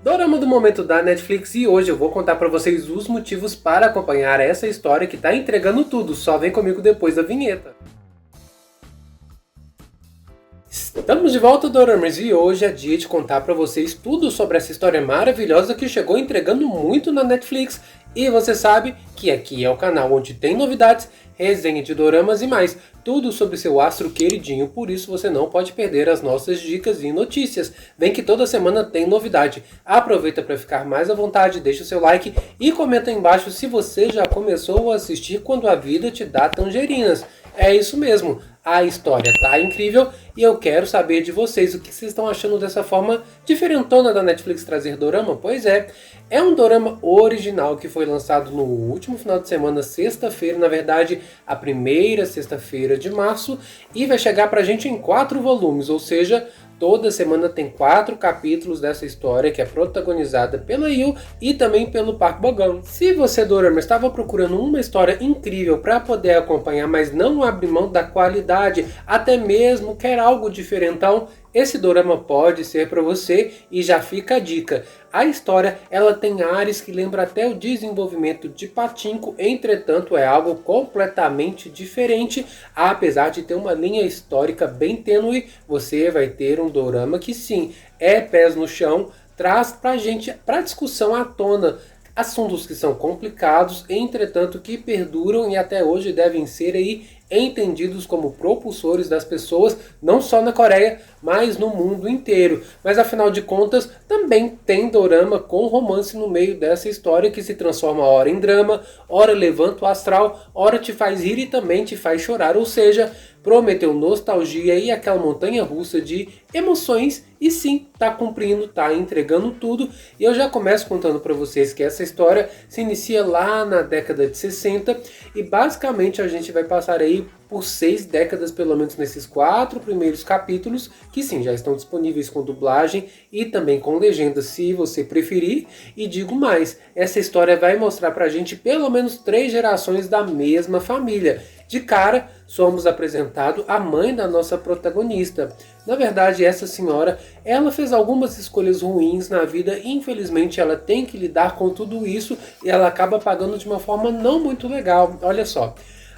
Dorama do momento da Netflix e hoje eu vou contar pra vocês os motivos para acompanhar essa história que tá entregando tudo. Só vem comigo depois da vinheta. Estamos de volta, Doramers, e hoje é dia de contar pra vocês tudo sobre essa história maravilhosa que chegou entregando muito na Netflix. E você sabe que aqui é o canal onde tem novidades, resenha de doramas e mais, tudo sobre seu astro queridinho, por isso você não pode perder as nossas dicas e notícias. Vem que toda semana tem novidade. Aproveita para ficar mais à vontade, deixa o seu like e comenta aí embaixo se você já começou a assistir Quando a Vida Te Dá Tangerinas. É isso mesmo, a história tá incrível e eu quero saber de vocês o que vocês estão achando dessa forma diferentona da Netflix trazer dorama. Pois é um dorama original que foi lançado no último final de semana, sexta-feira, na verdade a primeira sexta-feira de março, e vai chegar pra gente em 4 volumes, ou seja, toda semana tem 4 capítulos dessa história que é protagonizada pela Yu e também pelo Park Bo-gum. Se você, dorama, estava procurando uma história incrível para poder acompanhar, mas não abre mão da qualidade, até mesmo quer algo diferentão, esse dorama pode ser para você e já fica a dica. A história ela tem ares que lembra até o desenvolvimento de Pachinko, entretanto é algo completamente diferente. Apesar de ter uma linha histórica bem tênue, você vai ter um dorama que sim, é pés no chão, traz pra gente, pra discussão à tona, assuntos que são complicados, entretanto que perduram e até hoje devem ser aí entendidos como propulsores das pessoas, não só na Coreia, mas no mundo inteiro. Mas afinal de contas, também tem dorama com romance no meio dessa história que se transforma ora em drama, ora levanta o astral, ora te faz rir e também te faz chorar, ou seja, prometeu nostalgia e aquela montanha russa de emoções e sim, tá cumprindo, tá entregando tudo. E eu já começo contando para vocês que essa história se inicia lá na década de 60 e basicamente a gente vai passar aí por 6 décadas, pelo menos nesses 4 primeiros capítulos, que sim, já estão disponíveis com dublagem e também com legenda, se você preferir. E digo mais, essa história vai mostrar pra gente pelo menos 3 gerações da mesma família. De cara, somos apresentados a mãe da nossa protagonista. Na verdade, essa senhora, ela fez algumas escolhas ruins na vida e infelizmente ela tem que lidar com tudo isso e ela acaba pagando de uma forma não muito legal. Olha só,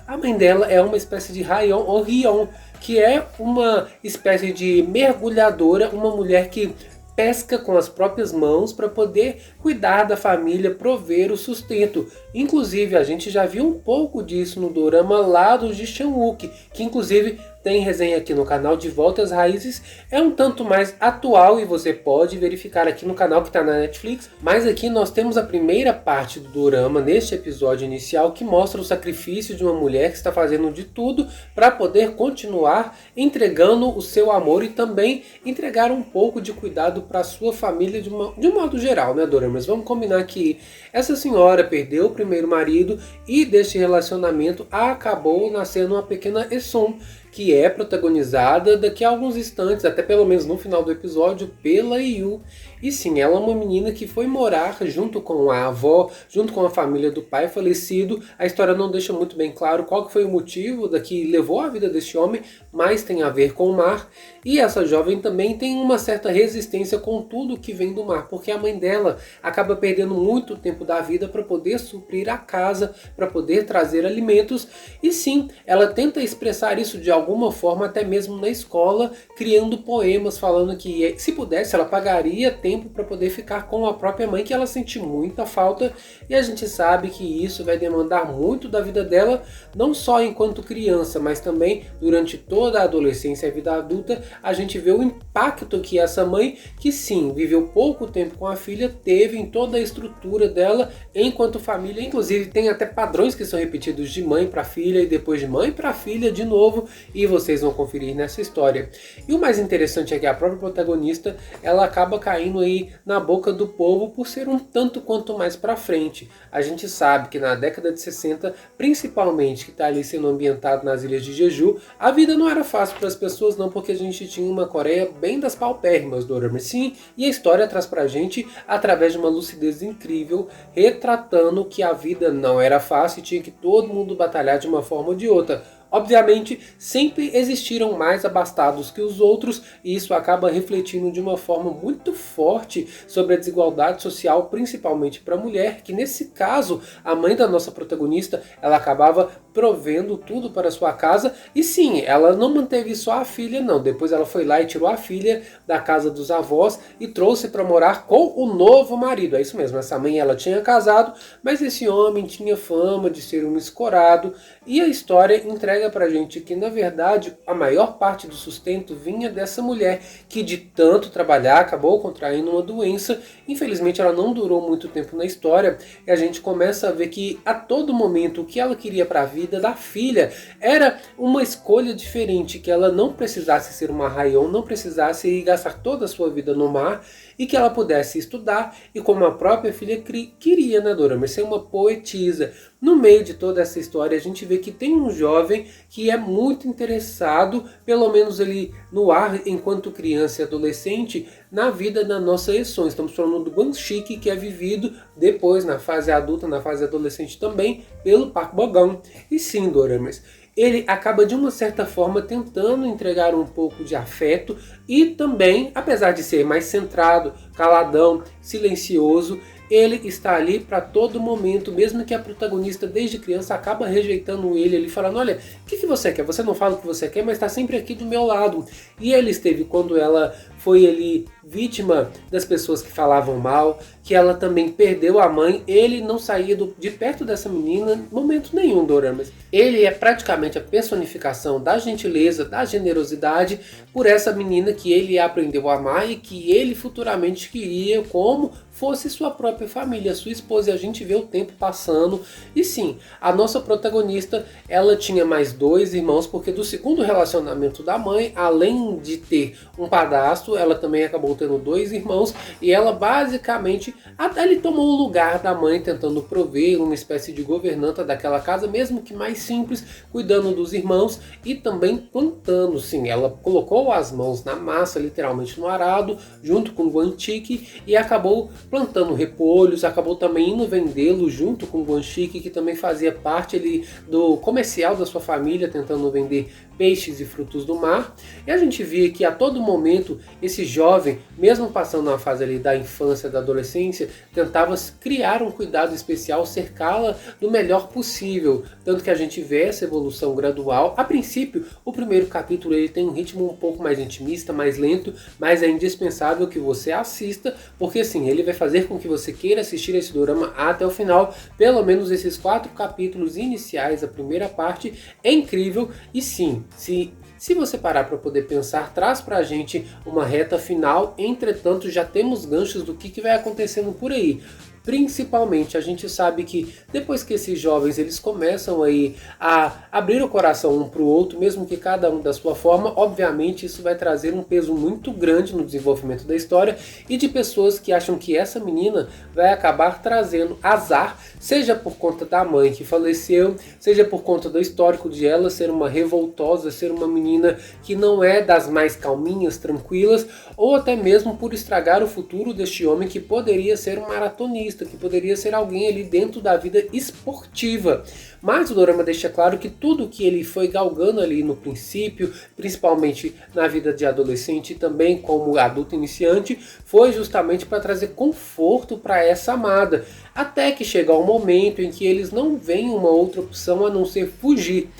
a mãe dela é uma espécie de Rayon ou Rion, que é uma espécie de mergulhadora, uma mulher que pesca com as próprias mãos para poder cuidar da família, prover o sustento. Inclusive, a gente já viu um pouco disso no dorama lá do Ji Chan-wook, que inclusive tem resenha aqui no canal De Volta às Raízes, é um tanto mais atual e você pode verificar aqui no canal que está na Netflix. Mas aqui nós temos a primeira parte do dorama neste episódio inicial que mostra o sacrifício de uma mulher que está fazendo de tudo para poder continuar entregando o seu amor e também entregar um pouco de cuidado para sua família de um modo geral, né, doramas? Vamos combinar que essa senhora perdeu o primeiro marido e deste relacionamento acabou nascendo uma pequena Esun, que é protagonizada daqui a alguns instantes, até pelo menos no final do episódio, pela Yu. E sim, ela é uma menina que foi morar junto com a avó, junto com a família do pai falecido. A história não deixa muito bem claro qual que foi o motivo da que levou a vida deste homem, mas tem a ver com o mar. E essa jovem também tem uma certa resistência com tudo que vem do mar, porque a mãe dela acaba perdendo muito tempo da vida para poder suprir a casa, para poder trazer alimentos. E sim, ela tenta expressar isso de alguma forma, até mesmo na escola, criando poemas, falando que se pudesse ela pagaria tempo para poder ficar com a própria mãe, que ela sente muita falta, e a gente sabe que isso vai demandar muito da vida dela, não só enquanto criança, mas também durante toda a adolescência e a vida adulta. A gente vê o impacto que essa mãe, que sim, viveu pouco tempo com a filha, teve em toda a estrutura dela enquanto família. Inclusive tem até padrões que são repetidos de mãe para filha e depois de mãe para filha de novo, e vocês vão conferir nessa história. E o mais interessante é que a própria protagonista, ela acaba caindo aí na boca do povo por ser um tanto quanto mais pra frente. A gente sabe que na década de 60, principalmente que está ali sendo ambientado nas ilhas de Jeju, a vida não era fácil para as pessoas não, porque a gente tinha uma Coreia bem das paupérrimas, dorama, sim, e a história traz pra gente através de uma lucidez incrível, retratando que a vida não era fácil e tinha que todo mundo batalhar de uma forma ou de outra. Obviamente, sempre existiram mais abastados que os outros, e isso acaba refletindo de uma forma muito forte sobre a desigualdade social, principalmente para a mulher, que nesse caso, a mãe da nossa protagonista, ela acabava provendo tudo para sua casa, e sim, ela não manteve só a filha não, depois ela foi lá e tirou a filha da casa dos avós e trouxe para morar com o novo marido. É isso mesmo, essa mãe ela tinha casado, mas esse homem tinha fama de ser um escorado, e a história entrega pra gente que na verdade a maior parte do sustento vinha dessa mulher que de tanto trabalhar acabou contraindo uma doença. Infelizmente ela não durou muito tempo na história, e a gente começa a ver que a todo momento o que ela queria para a vida da filha era uma escolha diferente, que ela não precisasse ser uma Rayon, não precisasse ir gastar toda a sua vida no mar, e que ela pudesse estudar, e como a própria filha queria, né, Dorama, ser uma poetisa. No meio de toda essa história, a gente vê que tem um jovem que é muito interessado, pelo menos ali no ar, enquanto criança e adolescente, na vida da nossa Eson. Estamos falando do Guanxi, que é vivido depois, na fase adulta, na fase adolescente também, pelo Park Bo-gum. E sim, Doramas, ele acaba de uma certa forma tentando entregar um pouco de afeto e também, apesar de ser mais centrado, caladão, silencioso, ele está ali para todo momento, mesmo que a protagonista desde criança acaba rejeitando ele falando, olha, o que você quer? Você não fala o que você quer, mas está sempre aqui do meu lado. E ele esteve quando ela foi ali vítima das pessoas que falavam mal, que ela também perdeu a mãe, ele não saía de perto dessa menina em momento nenhum, Doramas. Ele é praticamente a personificação da gentileza, da generosidade por essa menina que ele aprendeu a amar e que ele futuramente queria como fosse sua própria família, sua esposa, e a gente vê o tempo passando. E sim, a nossa protagonista, ela tinha mais 2 irmãos, porque do segundo relacionamento da mãe, além de ter um padrasto, ela também acabou tendo 2 irmãos, e ela basicamente, até ele tomou o lugar da mãe, tentando prover uma espécie de governanta daquela casa, mesmo que mais simples, cuidando dos irmãos e também plantando. Sim, ela colocou as mãos na massa, literalmente no arado, junto com o Guanxi, e acabou plantando repolhos, acabou também indo vendê-lo junto com o Guanxi, que também fazia parte ali do comercial da sua família, tentando vender peixes e frutos do mar. E a gente via que a todo momento esse jovem, mesmo passando na fase ali da infância, da adolescência, tentava criar um cuidado especial, cercá-la do melhor possível, tanto que a gente vê essa evolução gradual. A princípio, o primeiro capítulo ele tem um ritmo um pouco mais intimista, mais lento, mas é indispensável que você assista, porque assim, ele vai fazer com que você queira assistir esse dorama até o final. Pelo menos esses 4 capítulos iniciais, a primeira parte, é incrível. E sim, se você parar para poder pensar, traz para a gente uma reta final. Entretanto, já temos ganchos do que vai acontecendo por aí. Principalmente, a gente sabe que depois que esses jovens eles começam aí a abrir o coração um para o outro, mesmo que cada um da sua forma, obviamente isso vai trazer um peso muito grande no desenvolvimento da história, e de pessoas que acham que essa menina vai acabar trazendo azar, seja por conta da mãe que faleceu, seja por conta do histórico de ela ser uma revoltosa, ser uma menina que não é das mais calminhas, tranquilas, ou até mesmo por estragar o futuro deste homem que poderia ser um maratonista, que poderia ser alguém ali dentro da vida esportiva. Mas o dorama deixa claro que tudo que ele foi galgando ali no princípio, principalmente na vida de adolescente e também como adulto iniciante, foi justamente para trazer conforto para essa amada. Até que chega um momento em que eles não veem uma outra opção a não ser fugir.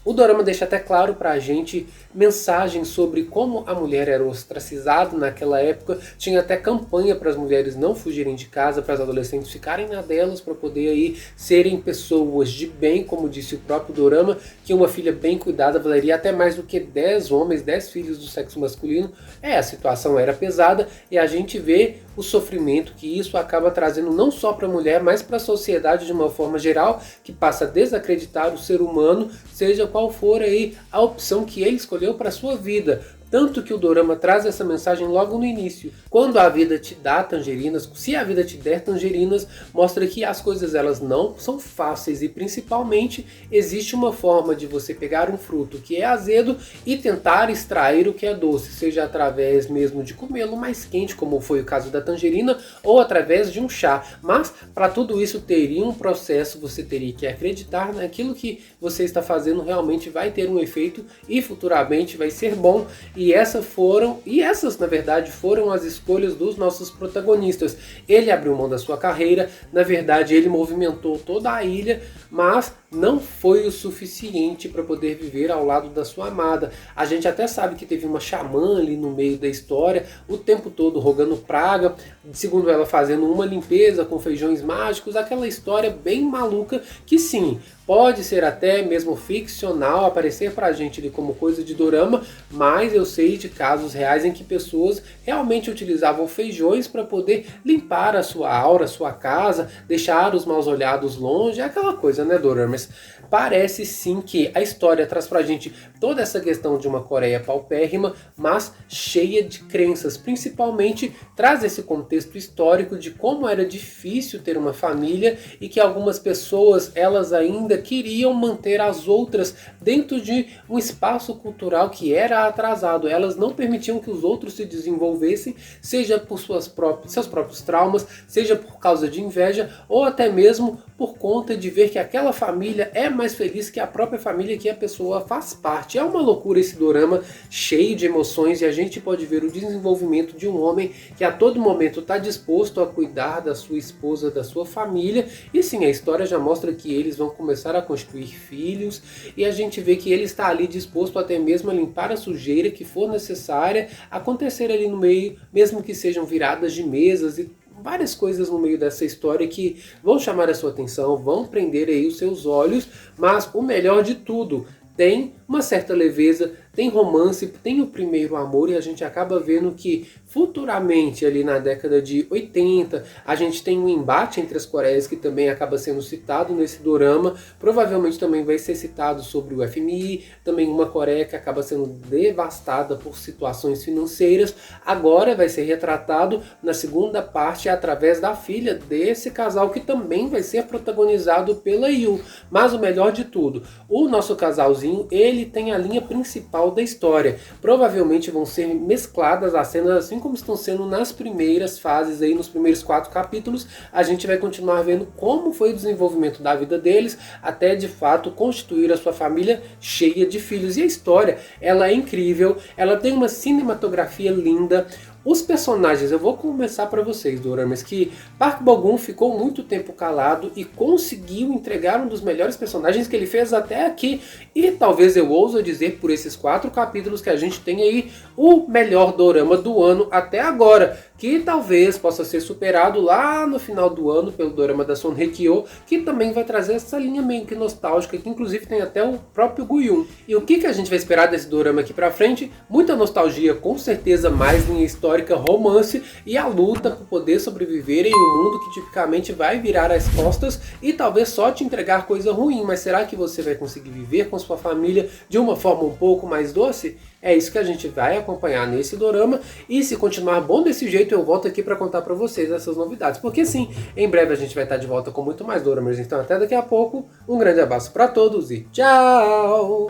O dorama deixa até claro pra gente mensagens sobre como a mulher era ostracizada naquela época. Tinha até campanha para as mulheres não fugirem de casa, para as adolescentes ficarem na delas, para poder aí serem pessoas de bem, como disse o próprio dorama, que uma filha bem cuidada valeria até mais do que 10 homens, 10 filhos do sexo masculino. A situação era pesada, e a gente vê o sofrimento que isso acaba trazendo não só para a mulher, mas para a sociedade de uma forma geral, que passa a desacreditar o ser humano, seja qual for aí a opção que ele escolheu para sua vida. Tanto que o dorama traz essa mensagem logo no início. Quando a vida te dá tangerinas, se a vida te der tangerinas, mostra que as coisas elas não são fáceis e principalmente existe uma forma de você pegar um fruto que é azedo e tentar extrair o que é doce, seja através mesmo de comê-lo mais quente, como foi o caso da tangerina, ou através de um chá. Mas para tudo isso teria um processo, você teria que acreditar naquilo que você está fazendo realmente vai ter um efeito e futuramente vai ser bom. E essas na verdade foram as escolhas dos nossos protagonistas. Ele abriu mão da sua carreira, na verdade ele movimentou toda a ilha, mas não foi o suficiente para poder viver ao lado da sua amada. A gente até sabe que teve uma xamã ali no meio da história, o tempo todo rogando praga, segundo ela fazendo uma limpeza com feijões mágicos, aquela história bem maluca que sim, pode ser até mesmo ficcional, aparecer pra gente ali como coisa de dorama, mas eu sei de casos reais em que pessoas realmente utilizavam feijões para poder limpar a sua aura, a sua casa, deixar os maus olhados longe, é aquela coisa, né, doramas? Parece sim que a história traz pra gente toda essa questão de uma Coreia paupérrima, mas cheia de crenças, principalmente traz esse contexto histórico de como era difícil ter uma família e que algumas pessoas, elas ainda queriam manter as outras dentro de um espaço cultural que era atrasado. Elas não permitiam que os outros se desenvolvessem, seja por seus próprios traumas, seja por causa de inveja ou até mesmo por conta de ver que aquela família é mais feliz que a própria família que a pessoa faz parte. É uma loucura esse dorama, cheio de emoções, e a gente pode ver o desenvolvimento de um homem que a todo momento está disposto a cuidar da sua esposa, da sua família. E sim, a história já mostra que eles vão começar a constituir filhos, e a gente vê que ele está ali disposto até mesmo a limpar a sujeira que for necessária acontecer ali no meio, mesmo que sejam viradas de mesas e várias coisas no meio dessa história que vão chamar a sua atenção, vão prender aí os seus olhos, mas o melhor de tudo, tem uma certa leveza, tem romance, tem o primeiro amor, e a gente acaba vendo que futuramente, ali na década de 80, a gente tem um embate entre as Coreias que também acaba sendo citado nesse dorama. Provavelmente também vai ser citado sobre o FMI, também uma Coreia que acaba sendo devastada por situações financeiras. Agora vai ser retratado na segunda parte através da filha desse casal, que também vai ser protagonizado pela Yoo. Mas o melhor de tudo, o nosso casalzinho, ele tem a linha principal da história. Provavelmente vão ser mescladas as cenas assim como estão sendo nas primeiras fases aí, nos primeiros 4 capítulos. A gente vai continuar vendo como foi o desenvolvimento da vida deles até de fato constituir a sua família cheia de filhos. E a história, ela é incrível, ela tem uma cinematografia linda. Os personagens, eu vou começar para vocês, doramas, que Park Bo-gum ficou muito tempo calado e conseguiu entregar um dos melhores personagens que ele fez até aqui. E talvez eu ouso dizer por esses 4 capítulos que a gente tem aí o melhor dorama do ano até agora, que talvez possa ser superado lá no final do ano pelo dorama da Son Hye-kyo, que também vai trazer essa linha meio que nostálgica, que inclusive tem até o próprio Gu-yoon. E o que a gente vai esperar desse dorama aqui pra frente? Muita nostalgia, com certeza, mais linha histórica, romance e a luta por poder sobreviver em um mundo que tipicamente vai virar as costas e talvez só te entregar coisa ruim. Mas será que você vai conseguir viver com sua família de uma forma um pouco mais doce? É isso que a gente vai acompanhar nesse dorama, e se continuar bom desse jeito eu volto aqui para contar para vocês essas novidades, porque sim, em breve a gente vai estar de volta com muito mais doramas. Então até daqui a pouco, um grande abraço para todos e tchau!